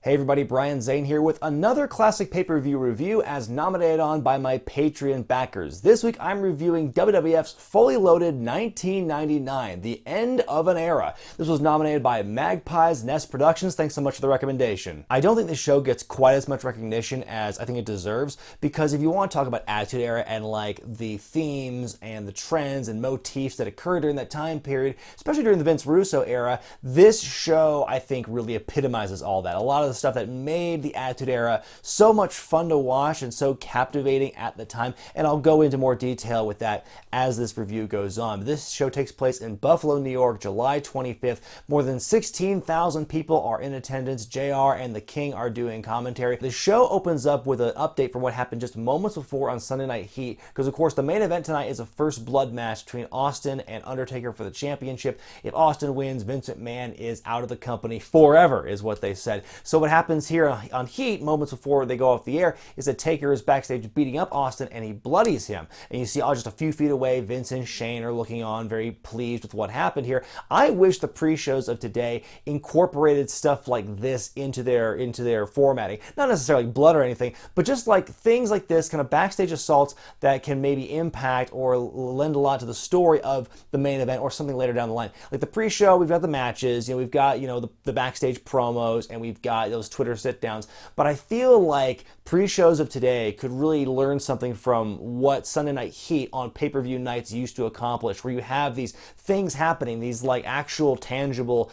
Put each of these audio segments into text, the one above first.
Hey everybody, Brian Zane here with another classic pay-per-view review as nominated on by my Patreon backers. This week I'm reviewing WWF's Fully Loaded 1999, The End of an Era. This was nominated by Magpie's Nest Productions. Thanks so much for the recommendation. I don't think the show gets quite as much recognition as I think it deserves, because if you want to talk about Attitude Era and like the themes and the trends and motifs that occurred during that time period, especially during the Vince Russo era, this show I think really epitomizes all that. A lot of the stuff that made the Attitude Era so much fun to watch and so captivating at the time, and I'll go into more detail with that as this review goes on. This show takes place in Buffalo, New York, July 25th. More than 16,000 people are in attendance. JR and the King are doing commentary. The show opens up with an update from what happened just moments before on Sunday Night Heat, because of course the main event tonight is a first blood match between Austin and Undertaker for the championship. If Austin wins, Vince McMahon is out of the company forever, is what they said. So what happens here on Heat, moments before they go off the air, is that Taker is backstage beating up Austin and he bloodies him. And you see just a few feet away, Vince and Shane are looking on, very pleased with what happened here. I wish the pre-shows of today incorporated stuff like this into their formatting. Not necessarily blood or anything, but just like things like this, kind of backstage assaults that can maybe impact or lend a lot to the story of the main event or something later down the line. Like the pre-show, we've got the matches, we've got the backstage promos, and we've got those Twitter sit-downs, but I feel like pre-shows of today could really learn something from what Sunday Night Heat on pay-per-view nights used to accomplish, where you have these things happening, these like actual tangible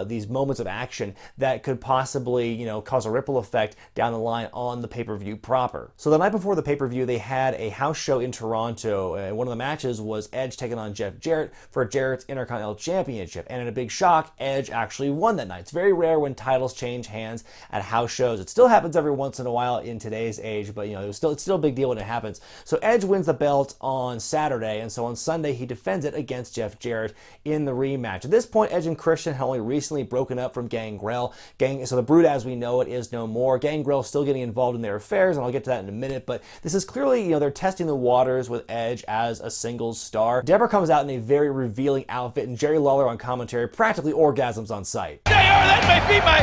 these moments of action that could possibly cause a ripple effect down the line on the pay-per-view proper. So the night before the pay-per-view, they had a house show in Toronto, and one of the matches was Edge taking on Jeff Jarrett for Jarrett's Intercontinental Championship, and in a big shock, Edge actually won that night. It's very rare when titles change hands at house shows. It still happens every once in a while in today's age, but it's still a big deal when it happens. So Edge wins the belt on Saturday, and so on Sunday he defends it against Jeff Jarrett in the rematch. At this point, Edge and Christian had only recently broken up from Gangrel. So the Brood as we know it is no more. Gangrel still getting involved in their affairs, and I'll get to that in a minute, but this is clearly, they're testing the waters with Edge as a singles star. Deborah comes out in a very revealing outfit, and Jerry Lawler on commentary practically orgasms on sight. JR, that may be my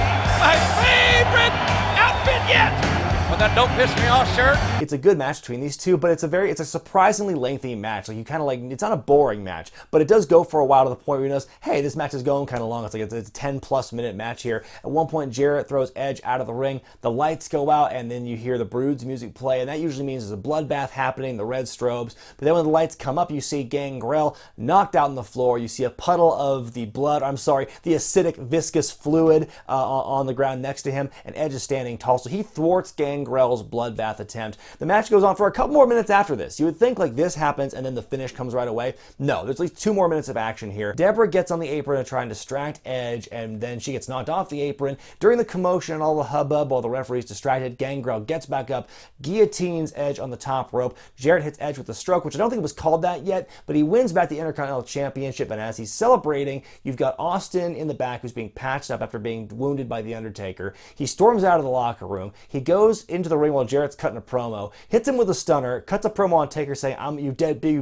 favorite outfit yet! With that Don't Piss Me Off shirt. It's a good match between these two, but it's a surprisingly lengthy match. Like it's not a boring match, but it does go for a while to the point where you notice, hey, this match is going kind of long. It's a 10+ minute match here. At one point, Jarrett throws Edge out of the ring. The lights go out, and then you hear the Brood's music play, and that usually means there's a bloodbath happening, the red strobes. But then when the lights come up, you see Gangrel knocked out on the floor. You see a puddle of the acidic, viscous fluid on the ground next to him, and Edge is standing tall. So he thwarts Gangrel's bloodbath attempt. The match goes on for a couple more minutes after this. You would think like this happens and then the finish comes right away. No, there's at least 2 more minutes of action here. Deborah gets on the apron to try and distract Edge, and then she gets knocked off the apron. During the commotion and all the hubbub while the referee's distracted, Gangrel gets back up, guillotines Edge on the top rope. Jarrett hits Edge with a stroke, which I don't think was called that yet, but he wins back the Intercontinental Championship, and as he's celebrating, you've got Austin in the back who's being patched up after being wounded by the Undertaker. He storms out of the locker room. He goes into the ring while Jarrett's cutting a promo, hits him with a stunner, cuts a promo on Taker saying, you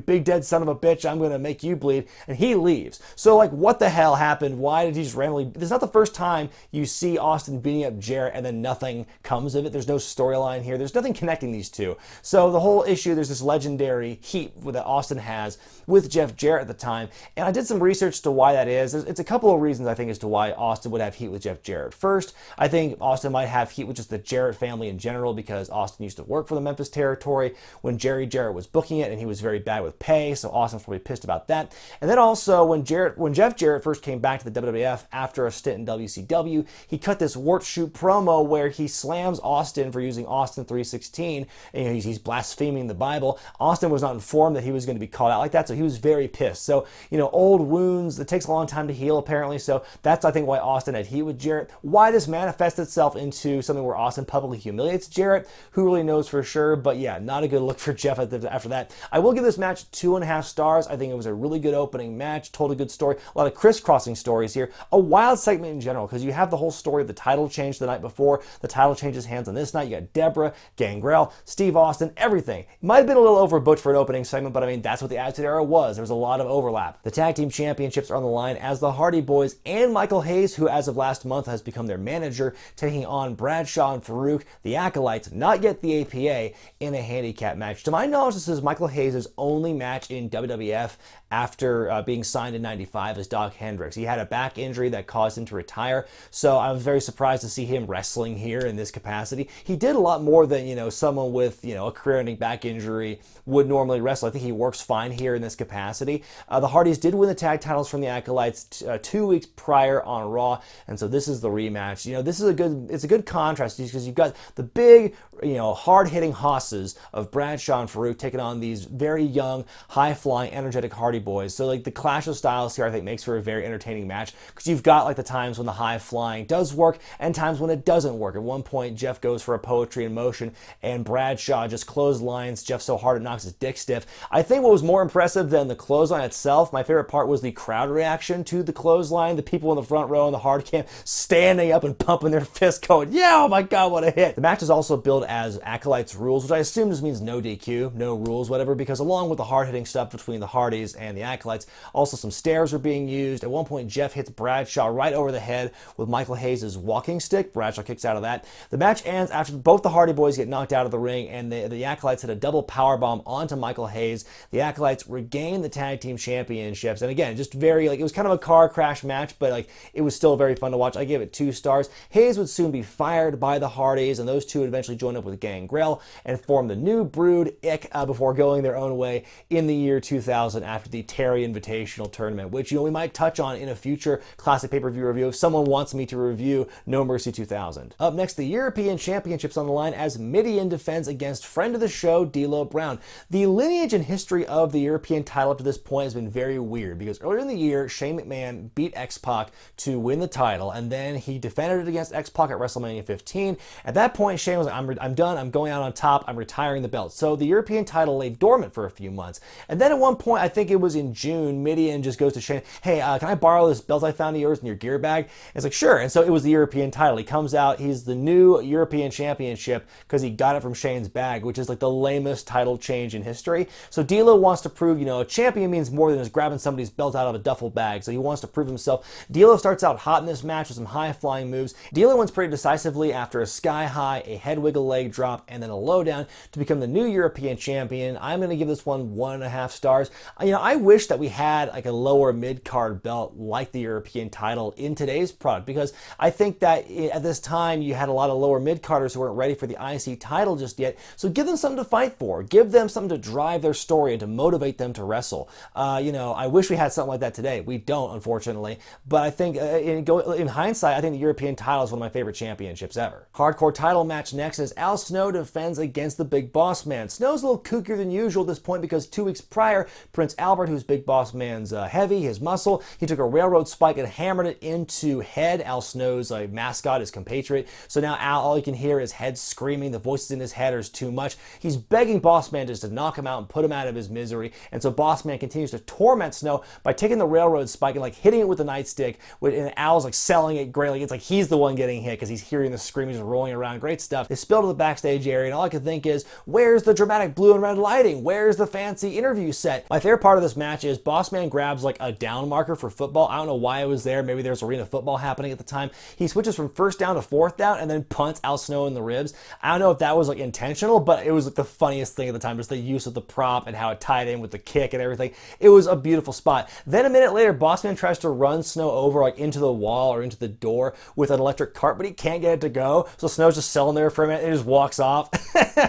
big dead son of a bitch, I'm gonna make you bleed, and he leaves. So like, what the hell happened? Why did he just randomly... This is not the first time you see Austin beating up Jarrett and then nothing comes of it. There's no storyline here. There's nothing connecting these two. So the whole issue, there's this legendary heat that Austin has with Jeff Jarrett at the time, and I did some research to why that is. It's a couple of reasons, I think, as to why Austin would have heat with Jeff Jarrett. First, I think Austin might have heat with just the Jarrett family in general, because Austin used to work for the Memphis territory when Jarrett was booking it, and he was very bad with pay, so Austin's probably pissed about that. And then also, when Jeff Jarrett first came back to the WWF after a stint in WCW, he cut this wart shoot promo where he slams Austin for using Austin 3:16, and he's blaspheming the Bible. Austin was not informed that he was going to be called out like that, so he was very pissed. So, old wounds, it takes a long time to heal apparently, so that's, I think, why Austin had heat with Jarrett. Why this manifests itself into something where Austin publicly humiliates Jarrett, Jarrett. Who really knows for sure? But yeah, not a good look for Jeff after that. I will give this match 2.5 stars. I think it was a really good opening match, told a good story, a lot of crisscrossing stories here, a wild segment in general, because you have the whole story of the title change the night before, the title changes hands on this night, you got Deborah, Gangrel, Steve Austin, everything. It might have been a little overbooked for an opening segment, but I mean, that's what the Attitude Era was. There was a lot of overlap. The tag team championships are on the line as the Hardy Boys and Michael Hayes, who as of last month has become their manager, taking on Bradshaw and Farouk, the Acolytes, not yet the APA, in a handicap match. To my knowledge, this is Michael Hayes' only match in WWF after being signed in '95 as Doc Hendricks. He had a back injury that caused him to retire, so I was very surprised to see him wrestling here in this capacity. He did a lot more than, someone with, a career-ending back injury would normally wrestle. I think he works fine here in this capacity. The Hardys did win the tag titles from the Acolytes 2 weeks prior on Raw, and so this is the rematch. This is it's a good contrast because you've got the big, hard-hitting hosses of Bradshaw and Farouk taking on these very young, high-flying, energetic Hardy Boys. So like the clash of styles here, I think, makes for a very entertaining match because you've got like the times when the high-flying does work and times when it doesn't work. At one point, Jeff goes for a poetry in motion and Bradshaw just clotheslines Jeff so hard it knocks his dick stiff. I think what was more impressive than the clothesline itself, my favorite part was the crowd reaction to the clothesline. The people in the front row in the hard cam standing up and pumping their fists going, yeah, oh my God, what a hit. The match is also billed as Acolytes rules, which I assume just means no DQ, no rules, whatever, because along with the hard-hitting stuff between the Hardys and the Acolytes, also some stairs were being used. At one point, Jeff hits Bradshaw right over the head with Michael Hayes' walking stick. Bradshaw kicks out of that. The match ends after both the Hardy Boys get knocked out of the ring, and the Acolytes hit a double powerbomb onto Michael Hayes. The Acolytes regain the tag team championships, and again, just very, it was kind of a car crash match, but it was still very fun to watch. I gave it 2 stars. Hayes would soon be fired by the Hardys, and those two would eventually join up with Gangrel and form the New Brood Ick before going their own way in the year 2000 after the Terry Invitational Tournament, which we might touch on in a future classic pay-per-view review if someone wants me to review No Mercy 2000. Up next, the European Championships on the line as Mideon defends against friend of the show, D'Lo Brown. The lineage and history of the European title up to this point has been very weird because earlier in the year, Shane McMahon beat X-Pac to win the title, and then he defended it against X-Pac at WrestleMania 15. At that point, Shane was like, I'm done, I'm going out on top, I'm retiring the belt. So the European title lay dormant for a few months. And then at one point, I think it was in June, Mideon just goes to Shane, hey, can I borrow this belt I found of yours in your gear bag? And it's like, sure. And so it was the European title. He comes out, he's the new European Championship because he got it from Shane's bag, which is like the lamest title change in history. So D'Lo wants to prove, a champion means more than just grabbing somebody's belt out of a duffel bag. So he wants to prove himself. D'Lo starts out hot in this match with some high-flying moves. D'Lo wins pretty decisively after a sky high, a head wiggle leg drop, and then a lowdown to become the new European champion. I'm going to give this one 1.5 stars. I wish that we had like a lower mid-card belt like the European title in today's product, because I think that at this time you had a lot of lower mid-carders who weren't ready for the IC title just yet. So give them something to fight for. Give them something to drive their story and to motivate them to wrestle. I wish we had something like that today. We don't, unfortunately. But I think in hindsight, I think the European title is one of my favorite championships ever. Hardcore title match next as Al Snow defends against the Big Boss Man. Snow's a little kookier than usual at this point because 2 weeks prior, Prince Albert, who's Big Boss Man's heavy, his muscle, he took a railroad spike and hammered it into Head, Al Snow's mascot, his compatriot. So now Al, all you can hear is Head screaming. The voices in his head are too much. He's begging Boss Man just to knock him out and put him out of his misery. And so Boss Man continues to torment Snow by taking the railroad spike and hitting it with the nightstick. And Al's selling it great. It's like he's the one getting hit because he's hearing the screaming, just rolling around. Great stuff. They spill to the backstage area, and all I can think is, where's the dramatic blue and red lighting? Where's the fancy interview set? My favorite part of this match is Boss Man grabs a down marker for football. I don't know why it was there. Maybe there's arena football happening at the time. He switches from first down to fourth down and then punts Al Snow in the ribs. I don't know if that was intentional, but it was the funniest thing at the time, just the use of the prop and how it tied in with the kick and everything. It was a beautiful spot. Then a minute later, Boss Man tries to run Snow over into the wall or into the door with an electric cart, but he can't get it to go. So Snow's just selling there for a minute and just walks off,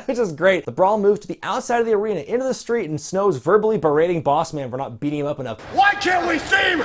which is great. The brawl moves to the outside of the arena into the street, and Snow's verbally berating Boss Man for not beating him up enough. Why can't we seem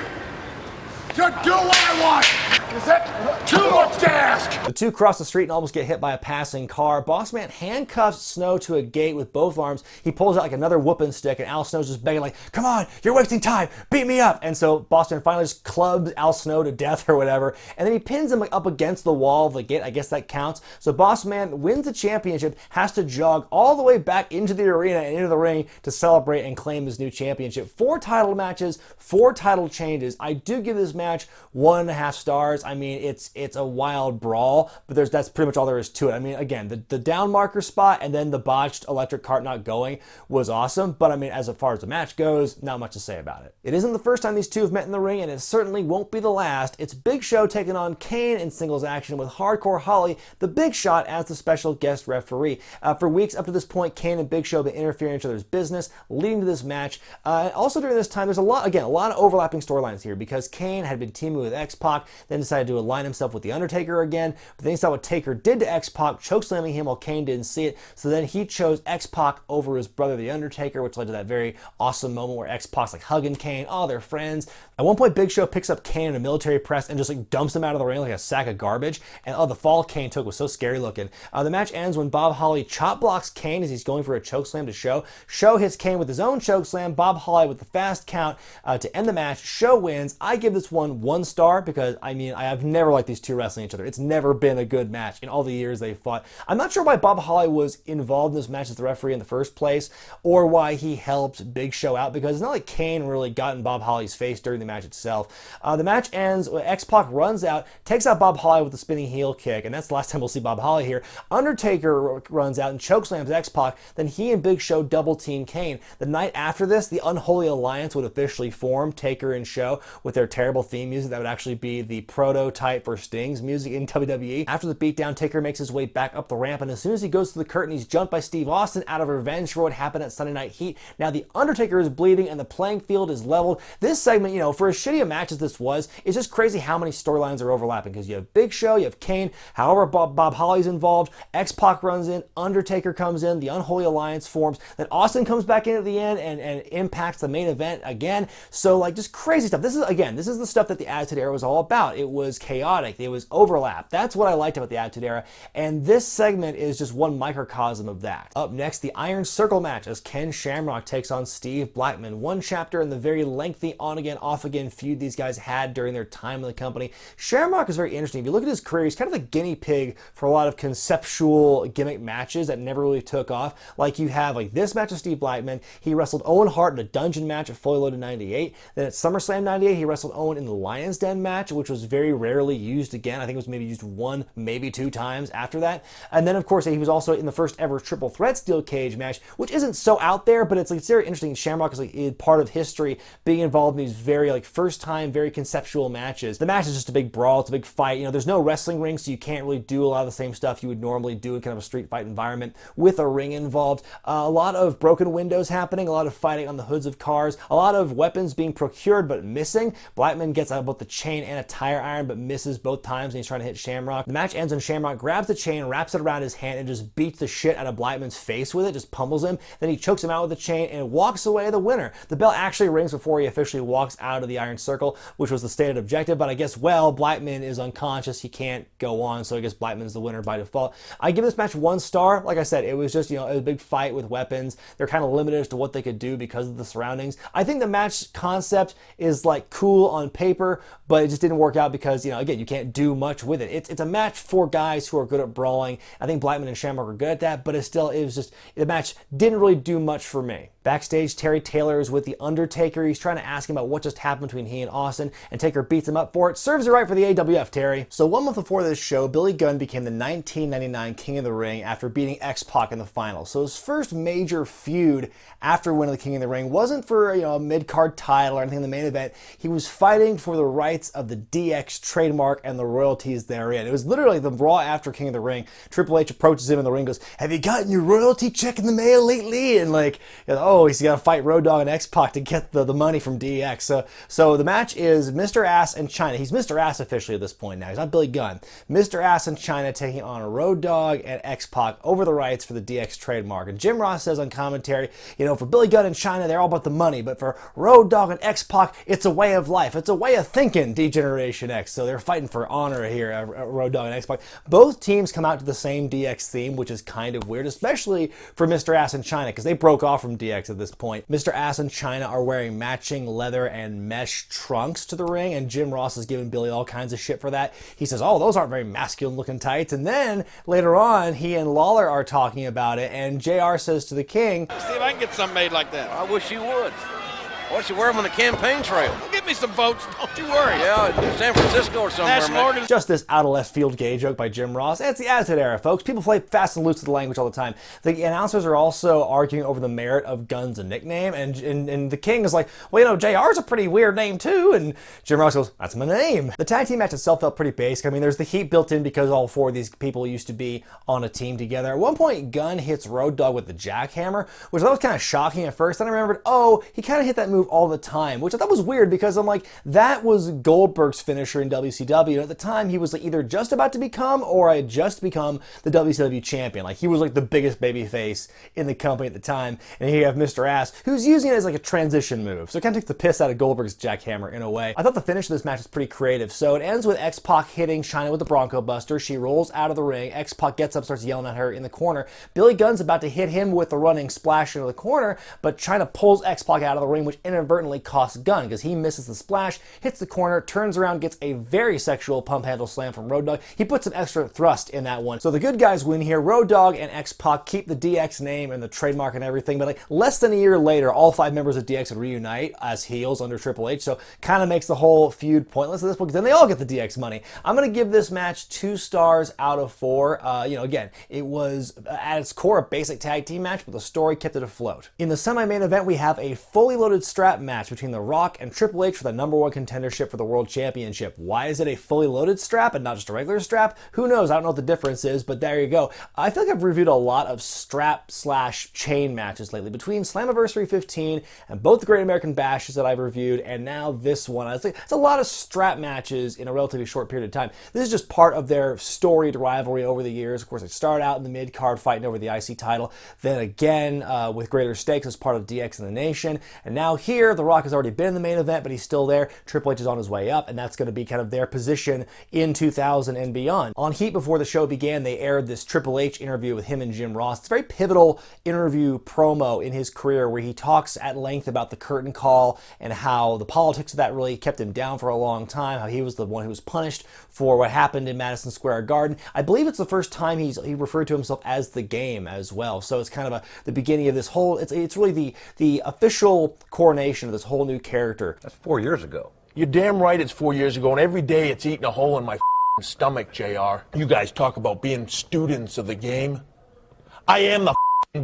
to do what I want? Is that too much to ask? The two cross the street and almost get hit by a passing car. Bossman handcuffs Snow to a gate with both arms. He pulls out like another whooping stick, and Al Snow's just begging like, come on, you're wasting time, beat me up. And so Bossman finally just clubs Al Snow to death or whatever, and then he pins him like up against the wall of the gate. I guess that counts. So Bossman wins the championship, has to jog all the way back into the arena and into the ring to celebrate and claim his new championship. 4 title matches, 4 title changes. I do give this match 1.5 stars. I mean, it's a wild brawl, but that's pretty much all there is to it. I mean, again, the down marker spot and then the botched electric cart not going was awesome, but I mean, as far as the match goes, not much to say about it. It isn't the first time these two have met in the ring, and it certainly won't be the last. It's Big Show taking on Kane in singles action with Hardcore Holly, the Big Shot, as the special guest referee. For weeks up to this point, Kane and Big Show have been interfering in each other's business, leading to this match. Also during this time, there's a lot of overlapping storylines here, because Kane had been teaming with X-Pac, then decided to align himself with the Undertaker again, but then he saw what Taker did to X-Pac, chokeslamming him while Kane didn't see it, so then he chose X-Pac over his brother, the Undertaker, which led to that very awesome moment where X-Pac's like hugging Kane, oh, they're friends. At one point, Big Show picks up Kane in a military press and just like dumps him out of the ring like a sack of garbage, and oh, the fall Kane took was so scary looking. The match ends when Bob Holly chop blocks Kane as he's going for a chokeslam to Show. Show hits Kane with his own chokeslam, Bob Holly with the fast count to end the match. Show wins. I give this one 1 star because, I mean, I have never liked these two wrestling each other. It's never been a good match in all the years they fought. I'm not sure why Bob Holly was involved in this match as the referee in the first place, or why he helped Big Show out, because it's not like Kane really got in Bob Holly's face during the match itself. The match ends when X-Pac runs out, takes out Bob Holly with a spinning heel kick, and that's the last time we'll see Bob Holly here. Undertaker runs out and chokeslams X-Pac, then he and Big Show double team Kane. The night after this, the Unholy Alliance would officially form, Taker and Show, with their terrible theme music that would actually be the prototype for Sting's music in WWE. After the beatdown, Taker makes his way back up the ramp, and as soon as he goes to the curtain, he's jumped by Steve Austin out of revenge for what happened at Sunday Night Heat. Now the Undertaker is bleeding and the playing field is leveled. This segment, you know, for as shitty a match as this was, it's just crazy how many storylines are overlapping, because you have Big Show, you have Kane, however Bob Holly's involved, X-Pac runs in, Undertaker comes in, the Unholy Alliance forms, then Austin comes back in at the end and impacts the main event again. So like just crazy stuff. This is the stuff that the Attitude Era was all about. It was chaotic, it was overlap. That's what I liked about the Attitude Era, and this segment is just one microcosm of that. Up next, the Iron Circle match as Ken Shamrock takes on Steve Blackman. 1 chapter in the very lengthy on-again, off-again feud these guys had during their time in the company. Shamrock is very interesting. If you look at his career, he's kind of the guinea pig for a lot of conceptual gimmick matches that never really took off. Like you have like this match with Steve Blackman. He wrestled Owen Hart in a dungeon match at Fully Loaded 98. Then at SummerSlam 98, he wrestled Owen in the Lion's Den match, which was very rarely used again. I think it was maybe used 1, maybe 2 times after that. And then of course he was also in the first ever triple threat steel cage match, which isn't so out there, but it's very interesting. Shamrock is like part of history, being involved in these very like first time, very conceptual matches. The match is just a big brawl, it's a big fight. You know, there's no wrestling ring, so you can't really do a lot of the same stuff you would normally do in kind of a street fight environment with a ring involved. A lot of broken windows happening, a lot of fighting on the hoods of cars, a lot of weapons being procured but missing. Blackman gets out both the chain and a tire iron but misses both times, and he's trying to hit Shamrock. The match ends when Shamrock grabs the chain, wraps it around his hand, and just beats the shit out of Blackman's face with it, just pummels him. Then he chokes him out with the chain and walks away the winner. The bell actually rings before he officially walks out of the Iron Circle, which was the stated objective, but I guess, well, Blackman is unconscious, he can't go on, so I guess Blackman's the winner by default. I give this match 1 star. Like I said, it was just, you know, a big fight with weapons. They're kind of limited as to what they could do because of the surroundings. I think the match concept is like cool on paper, but it just didn't work out because, you know, again, you can't do much with it. It's a match for guys who are good at brawling. I think Blackman and Shamrock are good at that, but the match didn't really do much for me. Backstage, Terry Taylor is with The Undertaker. He's trying to ask him about what just happened between he and Austin, and Taker beats him up for it. Serves it right for the AWF, Terry. So 1 month before this show, Billy Gunn became the 1999 King of the Ring after beating X-Pac in the final. So his first major feud after winning the King of the Ring wasn't for, you know, a mid-card title or anything in the main event. He was fighting for the rights of the DX trademark and the royalties therein. It was literally the Raw after King of the Ring. Triple H approaches him in the ring, goes, "Have you gotten your royalty check in the mail lately?" And like, oh, he's got to fight Road Dogg and X-Pac to get the money from DX. So the match is Mr. Ass and Chyna. He's Mr. Ass officially at this point now. He's not Billy Gunn. Mr. Ass and Chyna taking on Road Dogg and X-Pac over the rights for the DX trademark. And Jim Ross says on commentary, you know, for Billy Gunn and Chyna, they're all about the money, but for Road Dogg and X-Pac, it's a way of life. It's a way of thinking, D-Generation X. DX. So they're fighting for honor here, Road Dogg and X-Pac. Both teams come out to the same DX theme, which is kind of weird, especially for Mr. Ass and Chyna, because they broke off from DX at this point. Mr. Ass and Chyna are wearing matching leather and mesh trunks to the ring, and Jim Ross is giving Billy all kinds of shit for that. He says, oh, those aren't very masculine looking tights. And then later on, he and Lawler are talking about it, and JR says to the King, See if I can get something made like that. I wish you would. Why don't you wear them on the campaign trail? Give me some votes, don't you worry. Yeah, San Francisco or somewhere. National organization. just this out of left field gay joke by Jim Ross. It's the Attitude Era, folks. People play fast and loose with the language all the time. The announcers are also arguing over the merit of Gunn's nickname, and the King is like, well, you know, JR's a pretty weird name too, and Jim Ross goes, that's my name. The tag team match itself felt pretty basic. I mean, there's the heat built in because all four of these people used to be on a team together. At one point, Gunn hits Road Dogg with the jackhammer, which I thought was kind of shocking at first. Then I remembered, oh, he kind of hit that move all the time, which I thought was weird because I'm like, that was Goldberg's finisher in WCW. And at the time, he was like either just about to become or had just become the WCW champion. Like, he was like the biggest babyface in the company at the time. And here you have Mr. Ass, who's using it as like a transition move. So it kind of takes the piss out of Goldberg's jackhammer in a way. I thought the finish of this match was pretty creative. So it ends with X-Pac hitting Chyna with the Bronco Buster. She rolls out of the ring. X-Pac gets up, starts yelling at her in the corner. Billy Gunn's about to hit him with the running splash into the corner, but Chyna pulls X-Pac out of the ring, which inadvertently costs Gunn because he misses the splash, hits the corner, turns around, gets a very sexual pump handle slam from Road Dogg. He puts some extra thrust in that one. So the good guys win here. Road Dogg and X-Pac keep the DX name and the trademark and everything, but like less than a year later, all 5 members of DX would reunite as heels under Triple H, so kind of makes the whole feud pointless at this point because then they all get the DX money. I'm going to give this match 2 stars out of 4. You know, again, it was at its core a basic tag team match, but the story kept it afloat. In the semi-main event, we have a fully loaded strap match between The Rock and Triple H for the #1 contendership for the World Championship. Why is it a fully loaded strap and not just a regular strap? Who knows? I don't know what the difference is, but there you go. I feel like I've reviewed a lot of strap/chain matches lately between Slammiversary 15 and both the Great American Bashes that I've reviewed, and now this one. It's a lot of strap matches in a relatively short period of time. This is just part of their storied rivalry over the years. Of course, they start out in the mid-card fighting over the IC title, then again with greater stakes as part of DX in the Nation, and now here, The Rock has already been in the main event, but he's still there. Triple H is on his way up, and that's going to be kind of their position in 2000 and beyond. On Heat, before the show began, they aired this Triple H interview with him and Jim Ross. It's a very pivotal interview promo in his career where he talks at length about the curtain call and how the politics of that really kept him down for a long time, how he was the one who was punished for what happened in Madison Square Garden. I believe it's the first time he referred to himself as the Game as well. So it's kind of the beginning of this whole, it's really the official coronation of this whole new character. That's 4 years ago. You're damn right it's 4 years ago, and every day it's eating a hole in my stomach, JR. You guys talk about being students of the game. I am the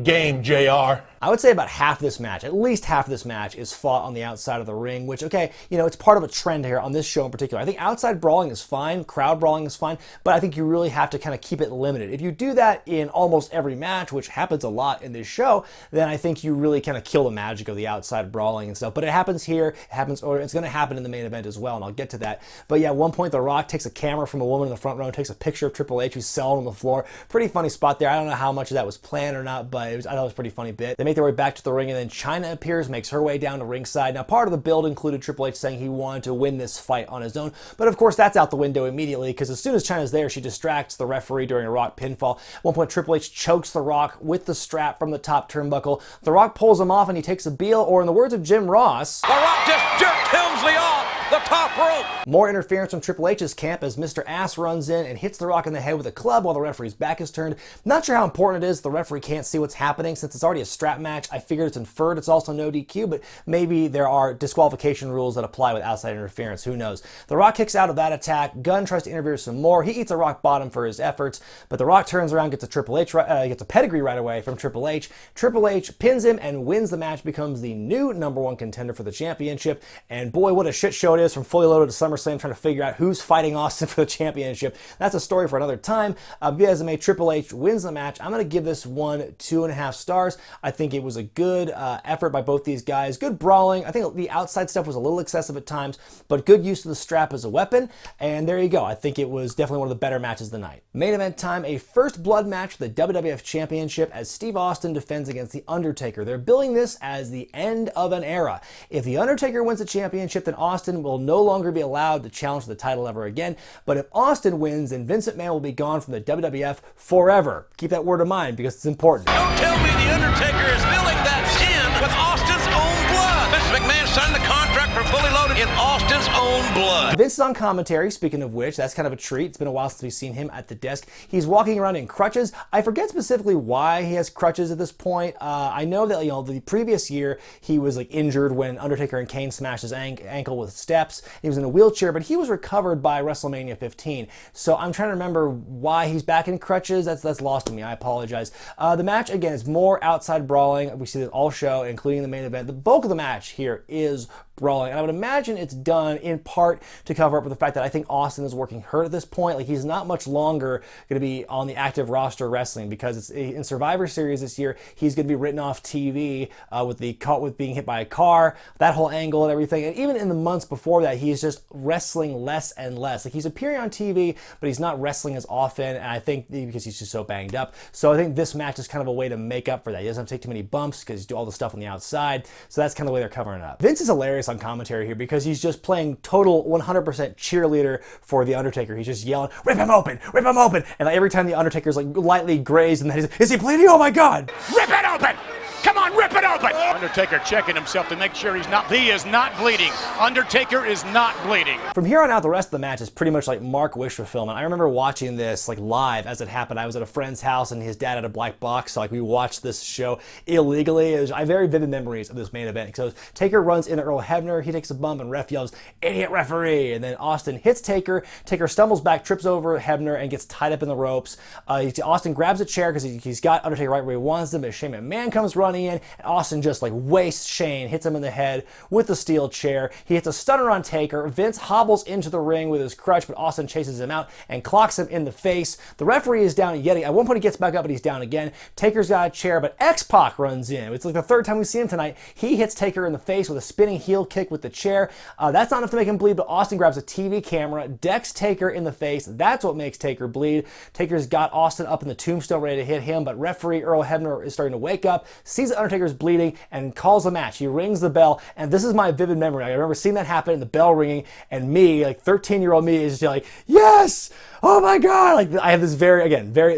game, JR. I would say about half this match, at least half this match, is fought on the outside of the ring, which, okay, you know, it's part of a trend here on this show in particular. I think outside brawling is fine, crowd brawling is fine, but I think you really have to kind of keep it limited. If you do that in almost every match, which happens a lot in this show, then I think you really kind of kill the magic of the outside brawling and stuff. But it happens here, it happens, or it's going to happen in the main event as well, and I'll get to that. But yeah, at one point, The Rock takes a camera from a woman in the front row and takes a picture of Triple H who's selling on the floor. Pretty funny spot there. I don't know how much of that was planned or not, but I thought it was a pretty funny bit. They make their way back to the ring, and then Chyna appears, makes her way down to ringside. Now, part of the build included Triple H saying he wanted to win this fight on his own, but of course that's out the window immediately because as soon as Chyna's there, she distracts the referee during a Rock pinfall. At one point, Triple H chokes The Rock with the strap from the top turnbuckle. The Rock pulls him off and he takes a Beal, or in the words of Jim Ross, The Rock just jerked Helmsley off the top rope. More interference from Triple H's camp as Mr. Ass runs in and hits The Rock in the head with a club while the referee's back is turned. Not sure how important it is the referee can't see what's happening since it's already a strap match. I figured it's inferred it's also no DQ, but maybe there are disqualification rules that apply with outside interference. Who knows? The Rock kicks out of that attack. Gunn tries to interfere some more. He eats a rock bottom for his efforts, but The Rock turns around, gets a pedigree right away from Triple H. Triple H pins him and wins the match, becomes the new #1 contender for the championship. And boy, what a shit show it is from Fully Loaded to SummerSlam trying to figure out who's fighting Austin for the championship. That's a story for another time. BSMA Triple H wins the match. I'm going to give this one 2.5 stars. I think it was a good effort by both these guys. Good brawling. I think the outside stuff was a little excessive at times, but good use of the strap as a weapon. And there you go. I think it was definitely one of the better matches of the night. Main event time, a first blood match for the WWF Championship as Steve Austin defends against The Undertaker. They're billing this as the end of an era. If The Undertaker wins the championship, then Austin will no longer be allowed to challenge the title ever again. But if Austin wins, then Vince McMahon will be gone from the WWF forever. Keep that word in mind because it's important. Don't tell me the Undertaker is filling that sin with Austin's own blood. Vince McMahon signed the contract for Fully Loaded in Austin's own blood. Vince is on commentary, speaking of which, that's kind of a treat. It's been a while since we've seen him at the desk. He's walking around in crutches. I forget specifically why he has crutches at this point. I know that, the previous year he was like injured when Undertaker and Kane smashed his ankle with steps. He was in a wheelchair, but he was recovered by WrestleMania 15. So I'm trying to remember why he's back in crutches. That's lost to me. I apologize. The match, again, is more outside brawling. We see that all show, including the main event. The bulk of the match here is brawling, and I would imagine it's done in part to cover up with the fact that I think Austin is working hurt at this point. Like, he's not much longer going to be on the active roster wrestling, because it's in Survivor Series this year, he's going to be written off TV with being hit by a car, that whole angle and everything. And even in the months before that, he's just wrestling less and less. Like, he's appearing on TV, but he's not wrestling as often, and I think because he's just so banged up. So I think this match is kind of a way to make up for that. He doesn't have to take too many bumps because he's doing all the stuff on the outside. So that's kind of the way they're covering it up. Vince is hilarious on commentary here because he's just playing total 100% cheerleader for the Undertaker. He's just yelling, "Rip him open, rip him open!" And like, every time the Undertaker's like lightly grazed, and then he's, "Is he bleeding? Oh my God! Rip it open! Come on, rip it open!" Undertaker checking himself to make sure he is not bleeding. Undertaker is not bleeding. From here on out, the rest of the match is pretty much like Mark wish fulfillment. I remember watching this like live as it happened. I was at a friend's house and his dad had a black box, so like we watched this show illegally. I have very vivid memories of this main event. So Taker runs into Earl Hebner, he takes a bump, and ref yells, "Idiot referee!" And then Austin hits Taker. Taker stumbles back, trips over Hebner, and gets tied up in the ropes. Austin grabs a chair because he's got Undertaker right where he wants him, but Shane McMahon comes running in, and Austin just like wastes Shane, hits him in the head with the steel chair. He hits a stunner on Taker. Vince hobbles into the ring with his crutch, but Austin chases him out and clocks him in the face. The referee is down yet. At one point he gets back up, but he's down again. Taker's got a chair, but X-Pac runs in. It's like the third time we've seen him tonight. He hits Taker in the face with a spinning heel kick with the chair. That's not enough to make him bleed, but Austin grabs a TV camera, decks Taker in the face. That's what makes Taker bleed. Taker's got Austin up in the tombstone ready to hit him, but referee Earl Hebner is starting to wake up, sees that Undertaker's bleeding, and calls a match. He rings the bell, and this is my vivid memory. I remember seeing that happen, and the bell ringing, and me, like 13-year-old me, is just like, yes! Oh my God! Like, I have this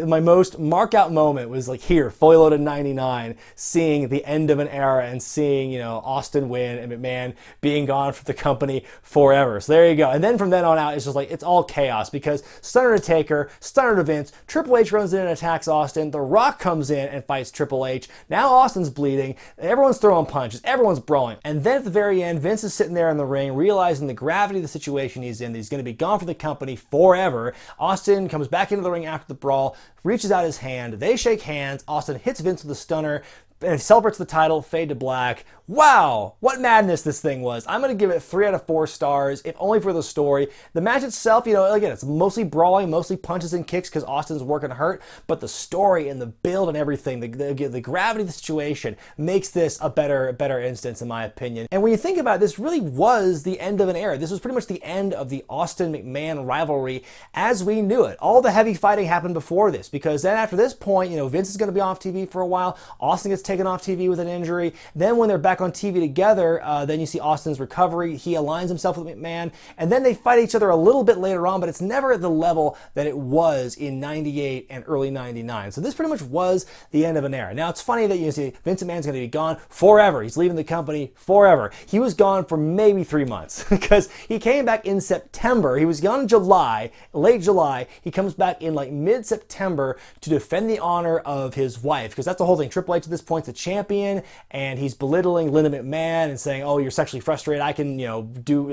my most mark out moment was like here, Fully Loaded 99, seeing the end of an era and seeing, Austin win and McMahon being gone from the company forever. So there you go. And then from then on out, it's just like, it's all chaos because stunner to Taker, stunner to Vince, Triple H runs in and attacks Austin, The Rock comes in and fights Triple H. Now Austin's bleeding, everyone's throwing punches, everyone's brawling. And then at the very end, Vince is sitting there in the ring, realizing the gravity of the situation he's in, that he's going to be gone from the company forever. Austin comes back into the ring after the brawl, reaches out his hand, they shake hands, Austin hits Vince with a stunner, and celebrates the title, fade to black. Wow, what madness this thing was. I'm going to give it 3 out of 4 stars, if only for the story. The match itself, again, it's mostly brawling, mostly punches and kicks because Austin's working hurt, but the story and the build and everything, the gravity of the situation makes this a better instance, in my opinion. And when you think about it, this really was the end of an era. This was pretty much the end of the Austin-McMahon rivalry as we knew it. All the heavy fighting happened before this, because then after this point, Vince is going to be off TV for a while. Austin gets taken off TV with an injury. Then when they're back on TV together, then you see Austin's recovery. He aligns himself with McMahon, and then they fight each other a little bit later on, but it's never at the level that it was in 98 and early 99. So this pretty much was the end of an era. Now it's funny that you see Vince McMahon's going to be gone forever. He's leaving the company forever. He was gone for maybe 3 months because he came back in September. He was gone in July, late July. He comes back in like mid-September to defend the honor of his wife, because that's the whole thing. Triple H at this point the champion, and he's belittling Linda McMahon and saying, "Oh, you're sexually frustrated. I can,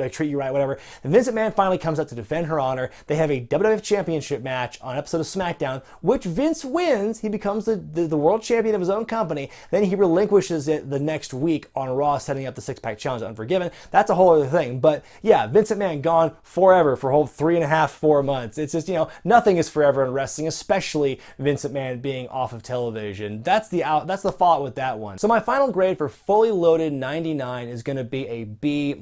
treat you right, whatever." And Vince McMahon finally comes out to defend her honor. They have a WWF Championship match on an episode of SmackDown, which Vince wins. He becomes the world champion of his own company. Then he relinquishes it the next week on Raw, setting up the six-pack challenge at Unforgiven. That's a whole other thing. But yeah, Vince McMahon gone forever for a whole 3.5, 4 months. It's just, nothing is forever in wrestling, especially Vince McMahon being off of television. That's the fall lot with that one. So my final grade for Fully Loaded 99 is going to be a B-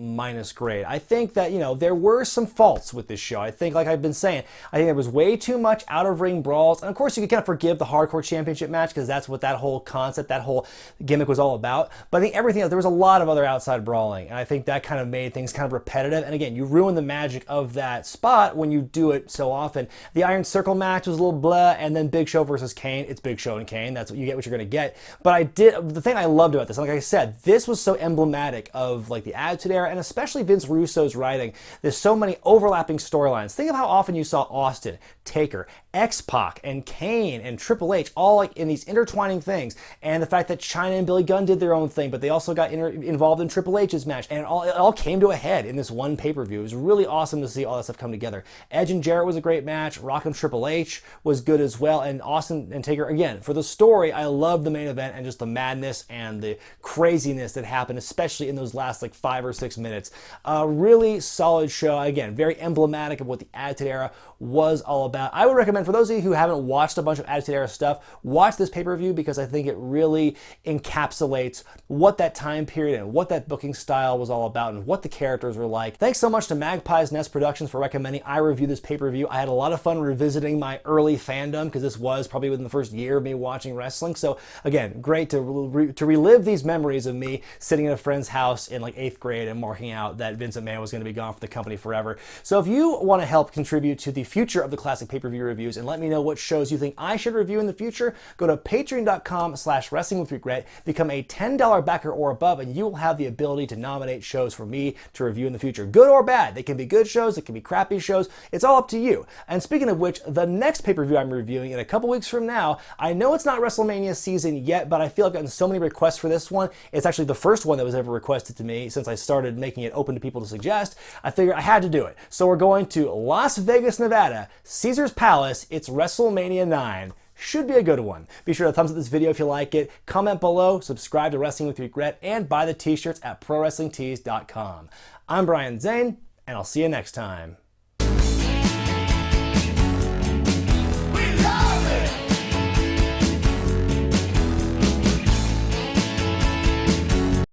grade. I think that, you know, there were some faults with this show. I think, like I've been saying, I think there was way too much out-of-ring brawls. And of course, you can kind of forgive the Hardcore Championship match because that's what that whole concept, that whole gimmick was all about. But I think everything else, there was a lot of other outside brawling. And I think that kind of made things kind of repetitive. And again, you ruin the magic of that spot when you do it so often. The Iron Circle match was a little blah, and then Big Show versus Kane. It's Big Show and Kane. That's what you get, what you're going to get. But the thing I loved about this, like I said, this was so emblematic of like the Attitude Era, and especially Vince Russo's writing. There's so many overlapping storylines. Think of how often you saw Austin, Taker, X-Pac, and Kane, and Triple H all like in these intertwining things. And the fact that Chyna and Billy Gunn did their own thing, but they also got involved in Triple H's match. And it all came to a head in this one pay-per-view. It was really awesome to see all that stuff come together. Edge and Jarrett was a great match. Rock and Triple H was good as well. And Austin and Taker, again, for the story, I love the main event and just the madness and the craziness that happened, especially in those last like 5 or 6 minutes. A really solid show. Again, very emblematic of what the Attitude Era was all about. I would recommend, for those of you who haven't watched a bunch of Attitude Era stuff, watch this pay-per-view because I think it really encapsulates what that time period and what that booking style was all about and what the characters were like. Thanks so much to Magpie's Nest Productions for recommending I review this pay-per-view. I had a lot of fun revisiting my early fandom because this was probably within the first year of me watching wrestling. So again, great to relive these memories of me sitting in a friend's house in like 8th grade and marking out that Vince McMahon was going to be gone from the company forever. So if you want to help contribute to the future of the classic pay-per-view reviews and let me know what shows you think I should review in the future, go to patreon.com/wrestlingwithregret, become a $10 backer or above, and you will have the ability to nominate shows for me to review in the future. Good or bad. They can be good shows, it can be crappy shows. It's all up to you. And speaking of which, the next pay-per-view I'm reviewing in a couple weeks from now, I know it's not WrestleMania season yet, but I feel I've gotten so many requests for this one. It's actually the first one that was ever requested to me since I started making it open to people to suggest. I figured I had to do it. So we're going to Las Vegas, Nevada, Caesar's Palace. It's WrestleMania 9. Should be a good one. Be sure to thumbs up this video if you like it, comment below, subscribe to Wrestling with Regret, and buy the t-shirts at ProWrestlingTees.com. I'm Brian Zane, and I'll see you next time.